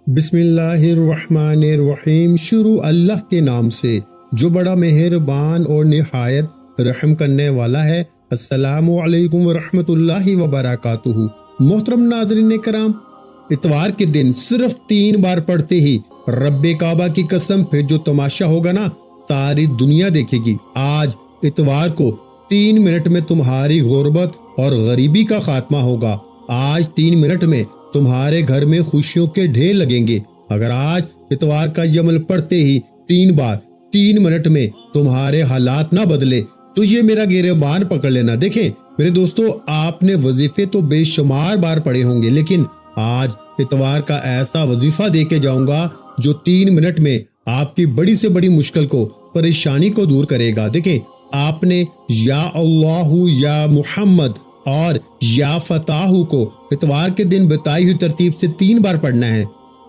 بسم اللہ الرحمن الرحیم۔ شروع اللہ کے نام سے جو بڑا مہربان اور نہایت رحم کرنے والا ہے۔ السلام علیکم ورحمۃ اللہ وبرکاتہ۔ محترم ناظرین کرام، اتوار کے دن صرف 3 بار پڑھتے ہی رب کعبہ کی قسم پھر جو تماشا ہوگا نا، ساری دنیا دیکھے گی۔ آج اتوار کو 3 منٹ میں تمہاری غربت اور غریبی کا خاتمہ ہوگا۔ آج 3 منٹ میں تمہارے گھر میں خوشیوں کے ڈھیر لگیں گے۔ اگر آج اتوار کا یہ عمل پڑھتے ہی 3 بار 3 منٹ میں تمہارے حالات نہ بدلے تو یہ میرا گریبان پکڑ لینا۔ دیکھیں میرے دوستو، آپ نے وظیفے تو بے شمار بار پڑھے ہوں گے، لیکن آج اتوار کا ایسا وظیفہ دے کے جاؤں گا جو 3 منٹ میں آپ کی بڑی سے بڑی مشکل کو، پریشانی کو دور کرے گا۔ دیکھیں آپ نے یا اللہ یا محمد اور یا فتاح کو اتوار کے دن بتائی ہوئی ترتیب سے 3 بار پڑھنا ہے۔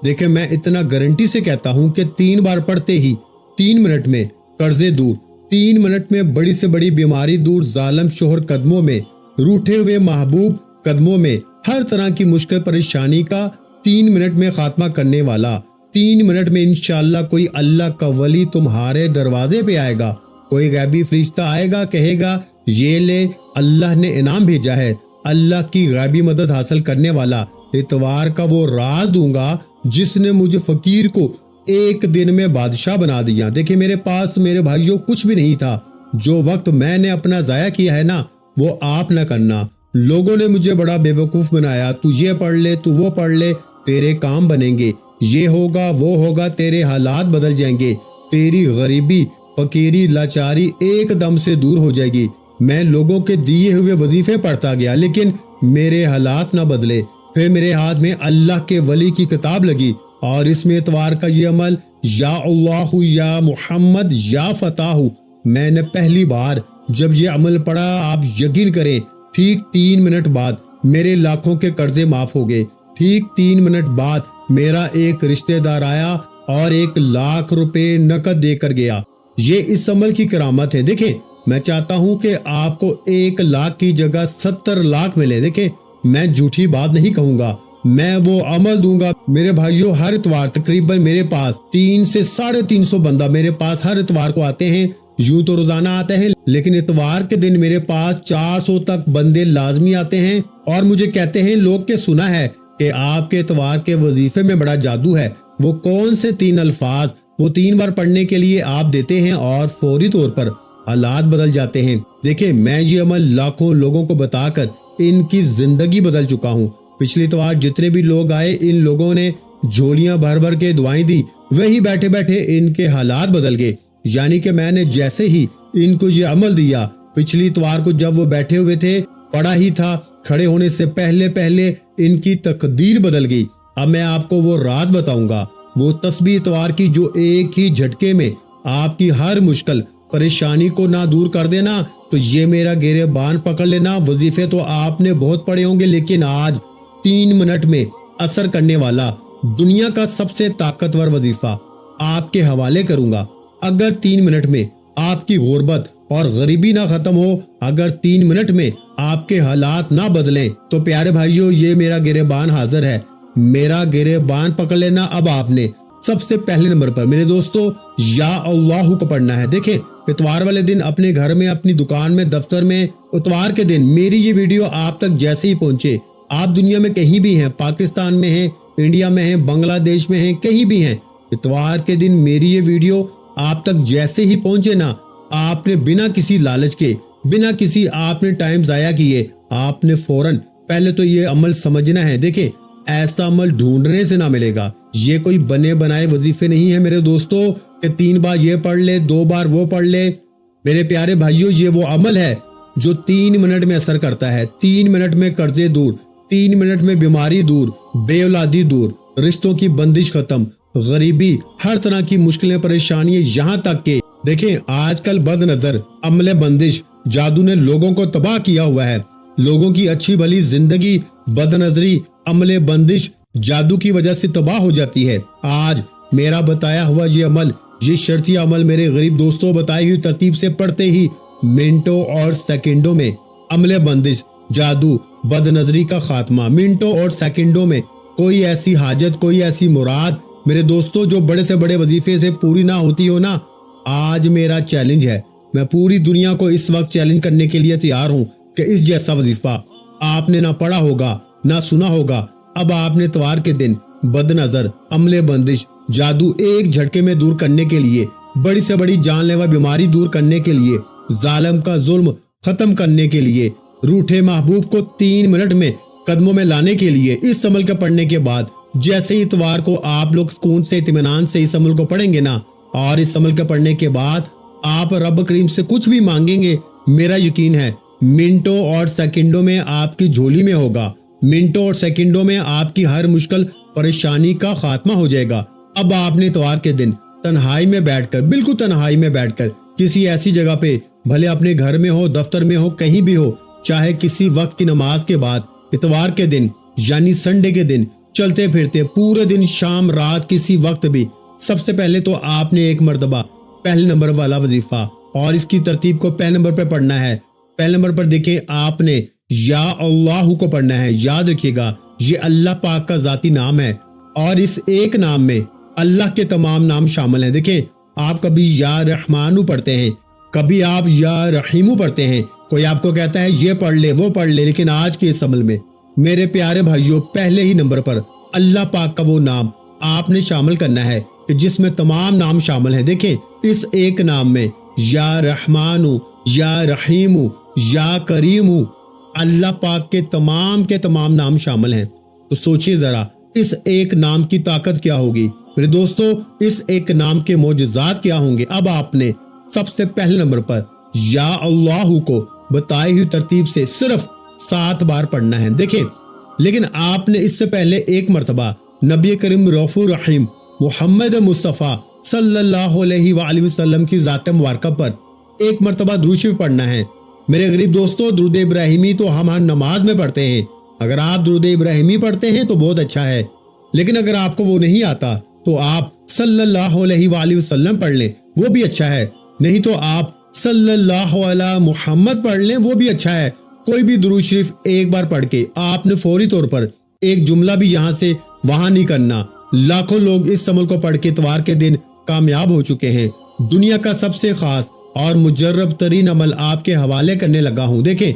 دیکھیں میں اتنا گارنٹی سے کہتا ہوں کہ 3 بار پڑھتے ہی 3 منٹ میں قرضے دور، 3 منٹ میں بڑی سے بڑی بیماری دور، ظالم شوہر قدموں میں، روٹھے ہوئے محبوب قدموں میں، ہر طرح کی مشکل پریشانی کا 3 منٹ میں خاتمہ کرنے والا۔ 3 منٹ میں انشاءاللہ کوئی اللہ کا ولی تمہارے دروازے پہ آئے گا، کوئی غیبی فرشتہ آئے گا، کہے گا یہ لے اللہ نے انعام بھیجا ہے، اللہ کی غیبی مدد حاصل کرنے والا۔ اتوار کا وہ راز دوں گا جس نے مجھے فقیر کو ایک دن میں بادشاہ بنا دیا۔ دیکھیں میرے پاس میرے بھائیوں کچھ بھی نہیں تھا۔ جو وقت میں نے اپنا ضائع کیا ہے نا، وہ آپ نہ کرنا۔ لوگوں نے مجھے بڑا بے وقوف بنایا، تو یہ پڑھ لے، تو وہ پڑھ لے، تیرے کام بنیں گے، یہ ہوگا وہ ہوگا، تیرے حالات بدل جائیں گے، تیری غریبی فقیری لاچاری ایک دم سے دور ہو جائے گی۔ میں لوگوں کے دیے ہوئے وظیفے پڑھتا گیا، لیکن میرے حالات نہ بدلے۔ پھر میرے ہاتھ میں اللہ کے ولی کی کتاب لگی اور اس میں اتوار کا یہ عمل یا اللہ یا محمد یا فتاح، میں نے پہلی بار جب یہ عمل پڑھا، آپ یقین کریں ٹھیک 3 منٹ بعد میرے لاکھوں کے قرضے معاف ہو گئے۔ ٹھیک 3 منٹ بعد میرا ایک رشتہ دار آیا اور 1 لاکھ روپے نقد دے کر گیا۔ یہ اس عمل کی کرامت ہے۔ دیکھیں میں چاہتا ہوں کہ آپ کو 1 لاکھ کی جگہ 70 لاکھ ملے۔ دیکھیں میں جھوٹی بات نہیں کہوں گا، میں وہ عمل دوں گا۔ میرے بھائیوں ہر اتوار تقریباً میرے پاس 300 سے 350 بندہ میرے پاس ہر اتوار کو آتے ہیں۔ یوں تو روزانہ آتے ہیں، لیکن اتوار کے دن میرے پاس 400 تک بندے لازمی آتے ہیں اور مجھے کہتے ہیں لوگ کہ سنا ہے کہ آپ کے اتوار کے وظیفے میں بڑا جادو ہے۔ وہ کون سے 3 الفاظ وہ 3 بار پڑھنے کے لیے آپ دیتے ہیں اور فوری طور پر حالات بدل جاتے ہیں۔ دیکھیں میں یہ عمل لاکھوں لوگوں کو بتا کر ان کی زندگی بدل چکا ہوں۔ پچھلی اتوار جتنے بھی لوگ آئے، ان لوگوں نے جھولیاں بھر بھر کے دعائیں دی، وہی بیٹھے بیٹھے ان کے حالات بدل گئے۔ یعنی کہ میں نے جیسے ہی ان کو یہ عمل دیا، پچھلی اتوار کو جب وہ بیٹھے ہوئے تھے، پڑھا ہی تھا، کھڑے ہونے سے پہلے پہلے ان کی تقدیر بدل گئی۔ اب میں آپ کو وہ راز بتاؤں گا، وہ تسبیح اتوار کی جو ایک ہی جھٹکے میں آپ کی ہر مشکل پریشانی کو نہ دور کر دینا۔ تو یہ میرا گریبان پکڑ لینا۔ وظیفے تو آپ نے بہت پڑھے ہوں گے، لیکن آج 3 منٹ میں اثر کرنے والا دنیا کا سب سے طاقتور وظیفہ آپ کے حوالے کروں گا۔ اگر 3 منٹ میں آپ کی غربت اور غریبی نہ ختم ہو، اگر 3 منٹ میں آپ کے حالات نہ بدلیں، تو پیارے بھائیوں یہ میرا گریبان حاضر ہے۔ میرا گریبان پکڑ لینا۔ اب آپ نے سب سے پہلے نمبر پر میرے دوستو یا اللہ کو پڑھنا ہے۔ دیکھیں اتوار والے دن اپنے گھر میں، اپنی دکان میں، دفتر میں، اتوار کے دن میری یہ ویڈیو آپ تک جیسے ہی پہنچے، آپ دنیا میں کہیں بھی ہیں، پاکستان میں ہیں، انڈیا میں ہیں، بنگلہ دیش میں ہیں، کہیں بھی ہیں، اتوار کے دن میری یہ ویڈیو آپ تک جیسے ہی پہنچے نا، آپ نے بنا کسی لالچ کے، بنا کسی آپ نے ٹائم ضائع کیے، آپ نے فوراً پہلے تو یہ عمل سمجھنا ہے۔ دیکھیں ایسا عمل ڈھونڈنے سے نہ ملے گا، یہ کوئی بنے بنائے وظیفے نہیں ہے میرے دوستو کہ 3 بار یہ پڑھ لے، 2 بار وہ پڑھ لے۔ میرے پیارے بھائیوں یہ وہ عمل ہے جو 3 منٹ میں اثر کرتا ہے۔ 3 منٹ میں قرضے دور، 3 منٹ میں بیماری دور، بے اولادی دور، رشتوں کی بندش ختم، غریبی، ہر طرح کی مشکلیں پریشانیاں، یہاں تک کہ دیکھیں آج کل بد نظر عمل بندش جادو نے لوگوں کو تباہ کیا ہوا ہے۔ لوگوں کی اچھی بھلی زندگی بد نظری عمل بندش جادو کی وجہ سے تباہ ہو جاتی ہے۔ آج میرا بتایا ہوا یہ عمل، یہ شرطی عمل میرے غریب دوستوں بتائی ہوئی ترتیب سے پڑھتے ہی منٹوں اور سیکنڈوں میں عمل بندش جادو بد نظری کا خاتمہ، منٹوں اور سیکنڈوں میں کوئی ایسی حاجت، کوئی ایسی مراد میرے دوستوں جو بڑے سے بڑے وظیفے سے پوری نہ ہوتی ہو نا، آج میرا چیلنج ہے، میں پوری دنیا کو اس وقت چیلنج کرنے کے لیے تیار ہوں کہ اس جیسا وظیفہ آپ نے نہ پڑھا ہوگا نہ سنا ہوگا۔ اب آپ نے اتوار کے دن بد نظر، عملے بندش، جادو ایک جھٹکے میں دور کرنے کے لیے، بڑی سے بڑی جان لیوا بیماری دور کرنے کے لیے، ظالم کا ظلم ختم کرنے کے لیے، روٹھے محبوب کو 3 منٹ میں قدموں میں لانے کے لیے اس عمل کے پڑھنے کے بعد جیسے ہی اتوار کو آپ لوگ سکون سے اطمینان سے اس عمل کو پڑھیں گے نا، اور اس عمل کے پڑھنے کے بعد آپ رب کریم سے کچھ بھی مانگیں گے، میرا یقین ہے منٹوں اور سیکنڈوں میں آپ کی جھولی میں ہوگا، منٹوں اور سیکنڈوں میں آپ کی ہر مشکل پریشانی کا خاتمہ ہو جائے گا۔ اب آپ نے اتوار کے دن تنہائی میں بیٹھ کر، بالکل تنہائی میں بیٹھ کر، کسی ایسی جگہ پہ، بھلے اپنے گھر میں ہو، دفتر میں ہو، کہیں بھی ہو، چاہے کسی وقت کی نماز کے بعد، اتوار کے دن یعنی سنڈے کے دن چلتے پھرتے پورے دن، شام رات کسی وقت بھی، سب سے پہلے تو آپ نے ایک مرتبہ پہلے نمبر والا وظیفہ اور اس کی ترتیب کو پہلے نمبر پر پڑھنا ہے۔ پہلے نمبر پر دیکھیں، آپ نے یا اللہ کو پڑھنا ہے۔ یاد رکھیے گا یہ اللہ پاک کا ذاتی نام ہے اور اس ایک نام میں اللہ کے تمام نام شامل ہیں۔ دیکھیں، آپ کبھی یا رحمانو پڑھتے ہیں، کبھی آپ یا رحیمو پڑھتے ہیں، کوئی آپ کو کہتا ہے یہ پڑھ لے وہ پڑھ لے، لیکن آج کے اس عمل میں میرے پیارے بھائیوں پہلے ہی نمبر پر اللہ پاک کا وہ نام آپ نے شامل کرنا ہے کہ جس میں تمام نام شامل ہیں۔ دیکھیں، اس ایک نام میں یا رحمانو، یا رحیمو، یا کریمو، اللہ پاک کے تمام نام شامل ہیں۔ تو سوچئے ذرا اس ایک نام کی طاقت کیا ہوگی میرے دوستو، اس ایک نام کے معجزات کیا ہوں گے۔ اب آپ نے سب سے پہلے نمبر پر یا اللہ کو بتائی ہوئی ترتیب سے صرف 7 بار پڑھنا ہے۔ دیکھیں، لیکن آپ نے اس سے پہلے ایک مرتبہ نبی کریم رؤوف رحیم محمد مصطفیٰ صلی اللہ علیہ وآلہ وسلم کی ذات مبارکہ پر ایک مرتبہ درود شریف پڑھنا ہے۔ میرے غریب دوستو، درود ابراہیمی تو ہم ہر نماز میں پڑھتے ہیں، اگر آپ درود ابراہیمی پڑھتے ہیں تو بہت اچھا ہے، لیکن اگر آپ کو وہ نہیں آتا تو آپ صلی اللہ علیہ وآلہ وسلم پڑھ لیں، وہ بھی اچھا ہے، نہیں تو آپ صلی اللہ علیہ محمد پڑھ لیں، وہ بھی اچھا ہے۔ کوئی بھی درود شریف ایک بار پڑھ کے آپ نے فوری طور پر ایک جملہ بھی یہاں سے وہاں نہیں کرنا۔ لاکھوں لوگ اس عمل کو پڑھ کے اتوار کے دن کامیاب ہو چکے ہیں۔ دنیا کا سب سے خاص اور مجرب ترین عمل آپ کے حوالے کرنے لگا ہوں۔ دیکھیں،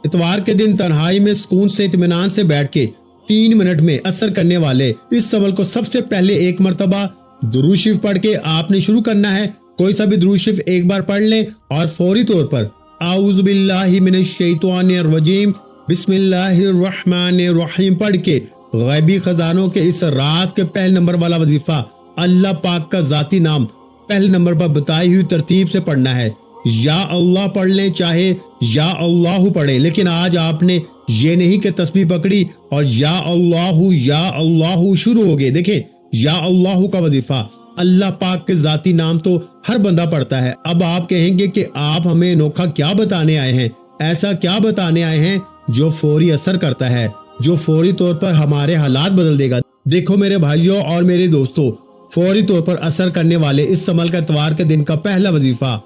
اتوار کے دن تنہائی میں سکون سے اطمینان سے بیٹھ کے 3 منٹ میں اثر کرنے والے اس عمل کو سب سے پہلے ایک مرتبہ درود شریف پڑھ کے آپ نے شروع کرنا ہے۔ کوئی سا بھی درود شریف ایک بار پڑھ لیں اور فوری طور پر اعوذ باللہ من الشیطان الرجیم بسم اللہ الرحمن الرحیم پڑھ کے غیبی خزانوں کے اس راز کے پہلے نمبر والا وظیفہ اللہ پاک کا ذاتی نام پہلے نمبر پر بتائی ہوئی ترتیب سے پڑھنا ہے۔ یا اللہ پڑھ لیں چاہے یا اللہ پڑھیں، لیکن آج آپ نے یہ نہیں کہ تسبیح پکڑی اور یا اللہ شروع ہو گئے۔ دیکھیں، یا اللہ کا وظیفہ اللہ پاک کے ذاتی نام تو ہر بندہ پڑھتا ہے۔ اب آپ کہیں گے کہ آپ ہمیں انوکھا کیا بتانے آئے ہیں، ایسا کیا بتانے آئے ہیں جو فوری اثر کرتا ہے، جو فوری طور پر ہمارے حالات بدل دے گا۔ دیکھو میرے بھائیوں اور میرے دوستوں، فوری طور پر اثر کرنے والے اس عمل کا اتوار کے دن کا پہلا وظیفہ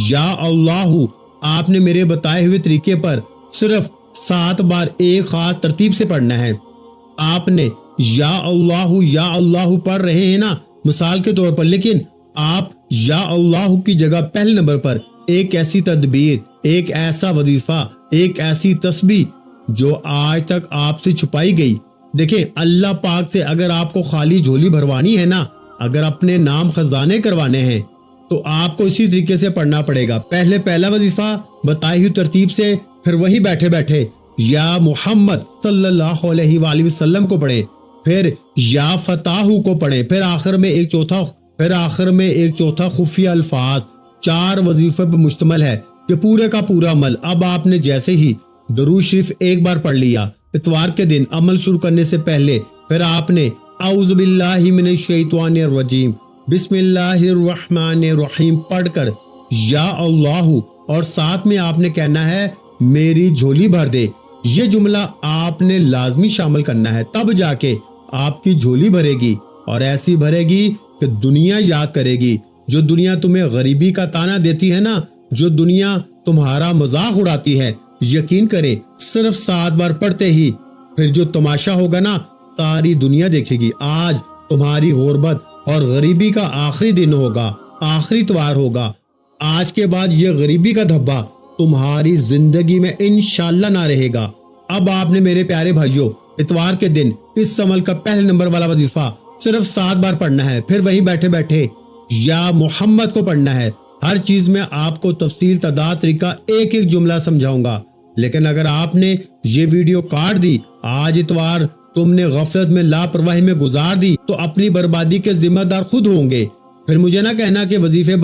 یا اللہ آپ نے میرے بتائے ہوئے طریقے پر صرف 7 بار ایک خاص ترتیب سے پڑھنا ہے۔ آپ نے یا اللہ پڑھ رہے ہیں نا مثال کے طور پر، لیکن آپ یا اللہ کی جگہ پہلے نمبر پر ایک ایسی تدبیر، ایک ایسا وظیفہ، ایک ایسی تسبیح جو آج تک آپ سے چھپائی گئی۔ دیکھیں، اللہ پاک سے اگر آپ کو خالی جھولی بھروانی ہے نا، اگر اپنے نام خزانے کروانے ہیں تو آپ کو اسی طریقے سے پڑھنا پڑے گا۔ پہلے پہلا وظیفہ بتائی ہوئی ترتیب سے، پھر وہی بیٹھے بیٹھے یا محمد صلی اللہ علیہ وآلہ وسلم کو پڑھیں، پھر یا فتح کو پڑھیں، پھر آخر میں ایک چوتھا خفیہ الفاظ۔ 4 وظیفے پر مشتمل ہے کہ پورے کا پورا عمل۔ اب آپ نے جیسے ہی درود شریف ایک بار پڑھ لیا اتوار کے دن عمل شروع کرنے سے پہلے، پھر آپ نے اعوذ باللہ من الشیطان الرجیم بسم اللہ الرحمن الرحیم پڑھ کر یا اللہ، اور ساتھ میں آپ نے کہنا ہے میری جھولی بھر دے۔ یہ جملہ آپ نے لازمی شامل کرنا ہے، تب جا کے آپ کی جھولی بھرے گی، اور ایسی بھرے گی کہ دنیا یاد کرے گی۔ جو دنیا تمہیں غریبی کا تانا دیتی ہے نا، جو دنیا تمہارا مذاق اڑاتی ہے، یقین کرے صرف 7 بار پڑھتے ہی پھر جو تماشا ہوگا نا، ساری دنیا دیکھے گی۔ آج تمہاری غربت اور غریبی کا آخری دن ہوگا، آخری اتوار ہوگا۔ آج کے بعد یہ غریبی کا دھبا تمہاری زندگی میں انشاءاللہ نہ رہے گا۔ اب آپ نے میرے پیارے بھائیوں اتوار کے دن اس عمل کا پہلے نمبر والا وظیفہ صرف 7 بار پڑھنا ہے، پھر وہیں بیٹھے بیٹھے یا محمد کو پڑھنا ہے۔ ہر چیز میں آپ کو تفصیل تعداد طریقہ ایک ایک جملہ سمجھاؤں گا، لیکن اگر آپ نے یہ ویڈیو کاٹ دی، آج اتوار تم نے غفلت میں لاپرواہی میں گزار دی، تو اپنی بربادی کے ذمہ دار خود ہوں گے۔ پھر مجھے نہ کہنا کہ وظیفے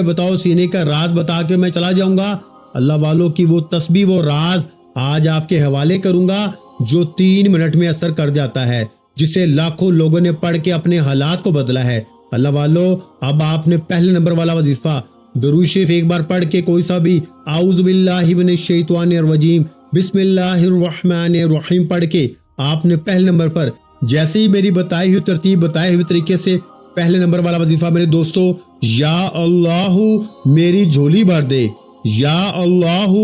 بتاؤ سینے کا راز بتا کے میں چلا جاؤں گا۔ اللہ والوں کی وہ تسبیح وہ راز آج آپ کے حوالے کروں گا جو 3 منٹ میں اثر کر جاتا ہے، جسے لاکھوں لوگوں نے پڑھ کے اپنے حالات کو بدلا ہے۔ اللہ والوں اب آپ نے پہلے نمبر والا وظیفہ درود شریف ایک بار پڑھ کے کوئی سا بھی اعوذ باللہ من الشیطان الرجیم بسم اللہ الرحمن الرحیم پڑھ کے آپ نے پہلے نمبر پر جیسے ہی میری بتائی ہوئی ترتیب بتائے ہوئے طریقے سے پہلے نمبر والا وظیفہ میرے دوستو، یا اللہ میری جھولی بھر دے، یا اللہ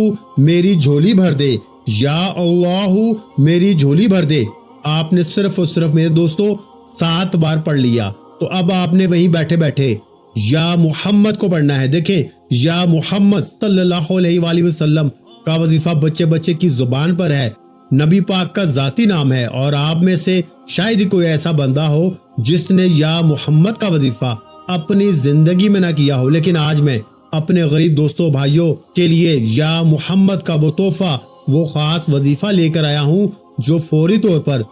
میری جھولی بھر دے، یا اللہ میری جھولی بھر دے، آپ نے صرف اور صرف میرے دوستو 7 بار پڑھ لیا۔ تو اب آپ نے وہیں بیٹھے بیٹھے یا محمد کو پڑھنا ہے۔ دیکھیں یا محمد صلی اللہ علیہ وآلہ وسلم کا وظیفہ بچے کی زبان پر ہے، نبی پاک کا ذاتی نام ہے، اور آپ میں سے شاید ہی کوئی ایسا بندہ ہو جس نے یا محمد کا وظیفہ اپنی زندگی میں نہ کیا ہو، لیکن آج میں اپنے غریب دوستوں بھائیوں کے لیے یا محمد کا وہ تحفہ وہ خاص وظیفہ لے کر آیا ہوں جو فوری طور پر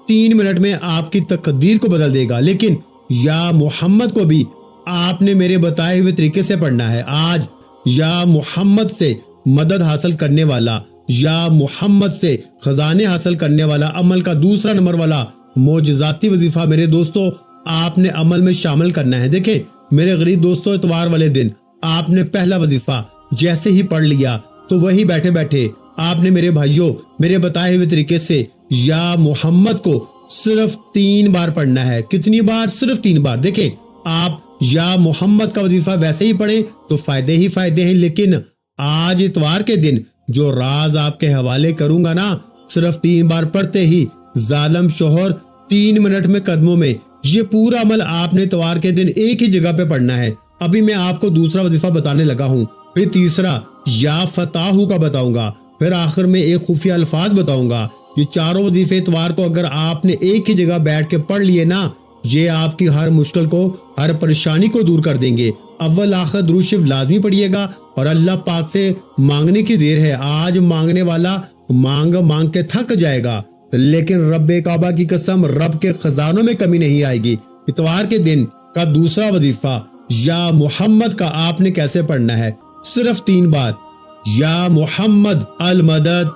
3 منٹ میں آپ کی تقدیر کو بدل دے گا۔ لیکن یا محمد کو بھی آپ نے میرے بتائے ہوئے طریقے سے پڑھنا ہے۔ آج یا محمد سے مدد حاصل کرنے والا، یا محمد سے خزانے حاصل کرنے والا عمل کا دوسرا نمبر والا معجزاتی وظیفہ میرے دوستو آپ نے عمل میں شامل کرنا ہے۔ دیکھیں میرے غریب دوستو اتوار والے دن آپ نے پہلا وظیفہ جیسے ہی پڑھ لیا تو وہی بیٹھے بیٹھے آپ نے میرے بھائیوں میرے بتائے ہوئے طریقے سے یا محمد کو صرف 3 بار پڑھنا ہے۔ کتنی بار؟ صرف 3 بار۔ دیکھیں آپ یا محمد کا وظیفہ ویسے ہی پڑھیں تو فائدے ہی فائدے ہیں، لیکن آج اتوار کے دن جو راز آپ کے حوالے کروں گا نا، صرف 3 بار پڑھتے ہی ظالم شوہر 3 منٹ میں قدموں میں، یہ پورا عمل آپ نے اتوار کے دن ایک ہی جگہ پہ پڑھنا ہے۔ ابھی میں آپ کو دوسرا وظیفہ بتانے لگا ہوں، پھر تیسرا یا فتاحو کا بتاؤں گا، پھر آخر میں ایک خفیہ الفاظ بتاؤں گا۔ یہ چاروں وظیفے اتوار کو اگر آپ نے ایک ہی جگہ بیٹھ کے پڑھ لیے نا، یہ آپ کی ہر مشکل کو ہر پریشانی کو دور کر دیں گے۔ اول آخر درود شریف لازمی پڑھیے گا، اور اللہ پاک سے مانگنے کی دیر ہے۔ آج مانگنے والا مانگ کے تھک جائے گا، لیکن رب کعبہ کی قسم رب کے خزانوں میں کمی نہیں آئے گی۔ اتوار کے دن کا دوسرا وظیفہ یا محمد کا آپ نے کیسے پڑھنا ہے؟ صرف 3 بار یا محمد المدد،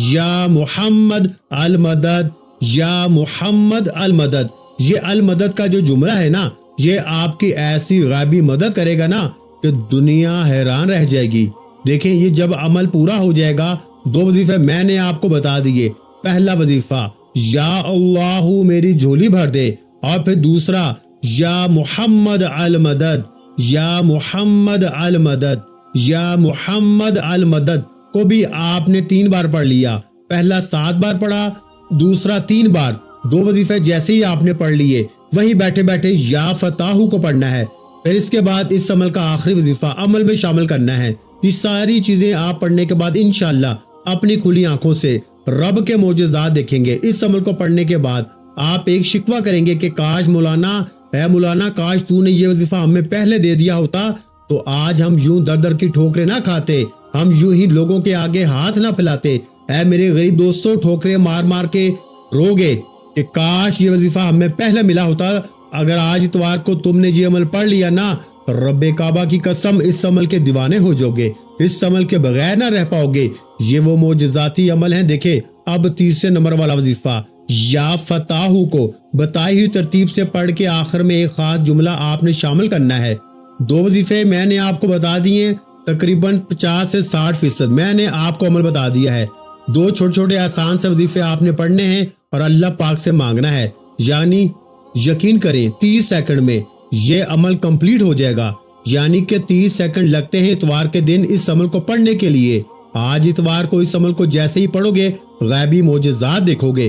یا محمد المدد، یا محمد المدد۔ یہ المدد کا جو جملہ ہے نا، یہ آپ کی ایسی غیبی مدد کرے گا نا کہ دنیا حیران رہ جائے گی۔ دیکھیں یہ جب عمل پورا ہو جائے گا، 2 وظیفے میں نے آپ کو بتا دیے۔ پہلا وظیفہ یا اللہ میری جھولی بھر دے، اور پھر دوسرا یا محمد المدد، یا محمد المدد، یا محمد المدد کو بھی آپ نے 3 بار پڑھ لیا۔ پہلا 7 بار پڑھا، دوسرا 3 بار۔ 2 وظیفے جیسے ہی آپ نے پڑھ لیے وہی بیٹھے بیٹھے یا فتاحو کو پڑھنا ہے۔ پھر اس کے بعد اس عمل کا آخری وظیفہ عمل میں شامل کرنا ہے۔ یہ ساری چیزیں آپ پڑھنے کے بعد انشاءاللہ اپنی کھلی آنکھوں سے رب کے معجزات دیکھیں گے۔ اس عمل کو پڑھنے کے بعد آپ ایک شکوہ کریں گے کہ کاش مولانا، اے مولانا کاش تو نے یہ وظیفہ ہمیں پہلے دے دیا ہوتا تو آج ہم یوں در در کی ٹھوکریں نہ کھاتے، ہم یوں ہی لوگوں کے آگے ہاتھ نہ پھیلاتے۔ اے میرے غریب دوستوں ٹھوکریں مار مار کے روگے کہ کاش یہ وظیفہ ہمیں پہلے ملا ہوتا۔ اگر آج اتوار کو تم نے یہ عمل پڑھ لیا نا، رب کعبہ کی قسم اس عمل کے دیوانے ہو جاؤ گے، اس عمل کے بغیر نہ رہ پاؤ گے۔ یہ وہ معجزاتی عمل ہیں۔ دیکھیں اب تیسرے نمبر والا وظیفہ یا فتاحو کو بتائی ہوئی ترتیب سے پڑھ کے آخر میں ایک خاص جملہ آپ نے شامل کرنا ہے۔ 2 وظیفے میں نے آپ کو بتا دیے، تقریباً 50 سے 60% میں نے آپ کو عمل بتا دیا ہے۔ 2 چھوٹے چھوٹے آسان سے وظیفے آپ نے پڑھنے ہیں اور اللہ پاک سے مانگنا ہے، یعنی یقین کریں 30 سیکنڈ میں یہ عمل کمپلیٹ ہو جائے گا۔ یعنی کہ 30 سیکنڈ لگتے ہیں اتوار کے دن اس عمل کو پڑھنے کے لیے۔ آج اتوار کو اس عمل کو جیسے ہی پڑھو گے غیبی معجزات دیکھو گے۔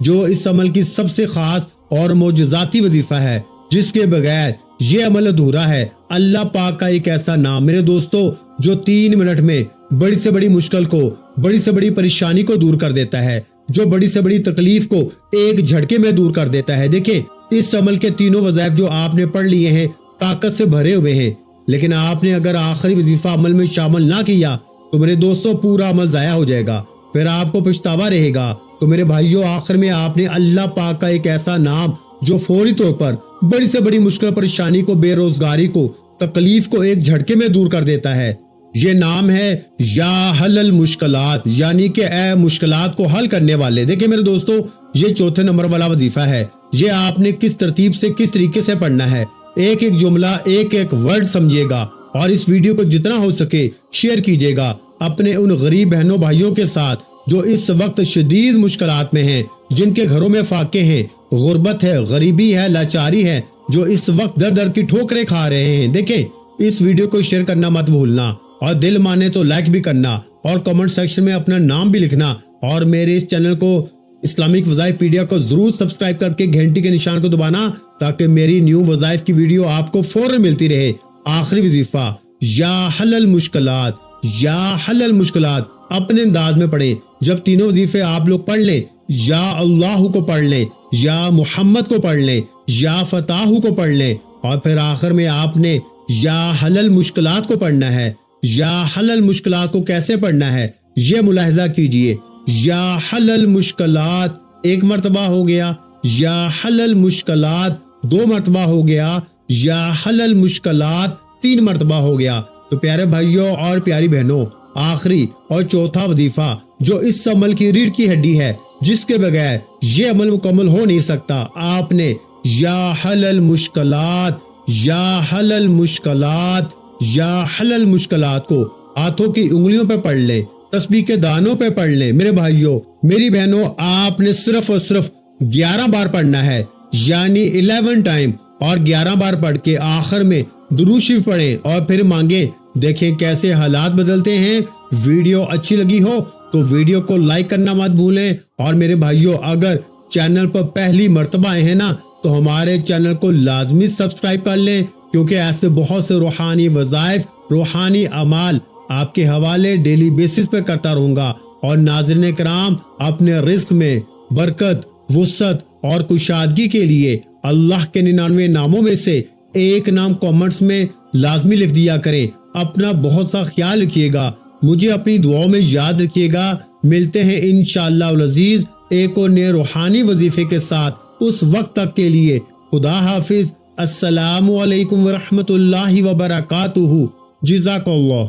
جو اس عمل کی سب سے خاص اور معجزاتی وظیفہ ہے جس کے بغیر یہ عمل ادھورا ہے۔ اللہ پاک کا ایک ایسا نام میرے دوستو جو 3 منٹ میں بڑی سے بڑی مشکل کو، بڑی سے بڑی پریشانی کو دور کر دیتا ہے، جو بڑی سے بڑی تکلیف کو ایک جھٹکے میں دور کر دیتا ہے۔ دیکھیں اس عمل کے تینوں وظائف جو آپ نے پڑھ لیے ہیں طاقت سے بھرے ہوئے ہیں، لیکن آپ نے اگر آخری وظیفہ عمل میں شامل نہ کیا تو میرے دوستو پورا عمل ضائع ہو جائے گا، پھر آپ کو پچھتاوا رہے گا۔ تو میرے بھائیوں آخر میں آپ نے اللہ پاک کا ایک ایسا نام جو فوری طور پر بڑی سے بڑی مشکل پریشانی کو، بے روزگاری کو، تکلیف کو ایک جھٹکے میں دور کر دیتا ہے، یہ نام ہے یا حل المشکلات، یعنی کہ اے مشکلات کو حل کرنے والے۔ دیکھیں میرے دوستو یہ چوتھے نمبر والا وظیفہ ہے، یہ آپ نے کس ترتیب سے کس طریقے سے پڑھنا ہے، ایک ایک جملہ ایک ایک ورڈ سمجھے گا اور اس ویڈیو کو جتنا ہو سکے شیئر کیجیے گا اپنے ان غریب بہنوں بھائیوں کے ساتھ جو اس وقت شدید مشکلات میں ہیں، جن کے گھروں میں فاقے ہیں، غربت ہے، غریبی ہے، لاچاری ہے، جو اس وقت در در کی ٹھوکریں کھا رہے ہیں۔ دیکھیں اس ویڈیو کو شیئر کرنا مت بھولنا اور دل مانے تو لائک بھی کرنا اور کمنٹ سیکشن میں اپنا نام بھی لکھنا، اور میرے اس چینل کو اسلامک وظائف پیڈیا کو ضرور سبسکرائب کر کے گھنٹی کے نشان کو دبانا تاکہ میری نیو وظائف کی ویڈیو آپ کو فوراً ملتی رہے۔ آخری وظیفہ یا حل المشکلات، یا حل المشکلات اپنے انداز میں پڑھیں۔ جب تینوں وظیفے آپ لوگ پڑھ لیں، یا اللہ کو پڑھ لیں، یا محمد کو پڑھ لیں، یا فتح کو پڑھ لیں، اور پھر آخر میں آپ نے یا حل المشکلات کو پڑھنا ہے۔ یا حل المشکلات کو کیسے پڑھنا ہے یہ ملاحظہ کیجئے، یا حل المشکلات 1 مرتبہ ہو گیا، یا حل المشکلات 2 مرتبہ ہو گیا، یا حل المشکلات 3 مرتبہ ہو گیا۔ تو پیارے بھائیوں اور پیاری بہنوں آخری اور چوتھا وظیفہ جو اس عمل کی ریڑھ کی ہڈی ہے، جس کے بغیر یہ عمل مکمل ہو نہیں سکتا، آپ نے یا حل المشکلات، یا حل المشکلات، یا حل المشکلات کو ہاتھوں کی انگلیوں پہ پڑھ لیں، تسبیح کے دانوں پہ پڑھ لیں۔ میرے بھائیوں میری بہنوں آپ نے صرف اور صرف 11 بار پڑھنا ہے، یعنی 11 ٹائم، اور 11 بار پڑھ کے آخر میں درود شریف پڑھیں اور پھر مانگیں۔ دیکھیں کیسے حالات بدلتے ہیں۔ ویڈیو اچھی لگی ہو تو ویڈیو کو لائک کرنا مت بھولیں، اور میرے بھائیوں اگر چینل پر پہلی مرتبہ آئے ہیں نا تو ہمارے چینل کو لازمی سبسکرائب کر لیں، کیونکہ ایسے بہت سے روحانی وظائف، روحانی اعمال آپ کے حوالے ڈیلی بیسس پہ کرتا رہوں گا۔ اور ناظرین کرام اپنے رزق میں برکت، وسعت اور کشادگی کے لیے اللہ کے 99 ناموں میں سے ایک نام کامنٹس میں لازمی لکھ دیا کریں۔ اپنا بہت سا خیال رکھیے گا، مجھے اپنی دعاؤں میں یاد رکھیے گا۔ ملتے ہیں انشاءاللہ العزیز ایک اور نئے روحانی وظیفے کے ساتھ، اس وقت تک کے لیے خدا حافظ۔ السلام علیکم ورحمۃ اللہ وبرکاتہ۔ جزاک اللہ۔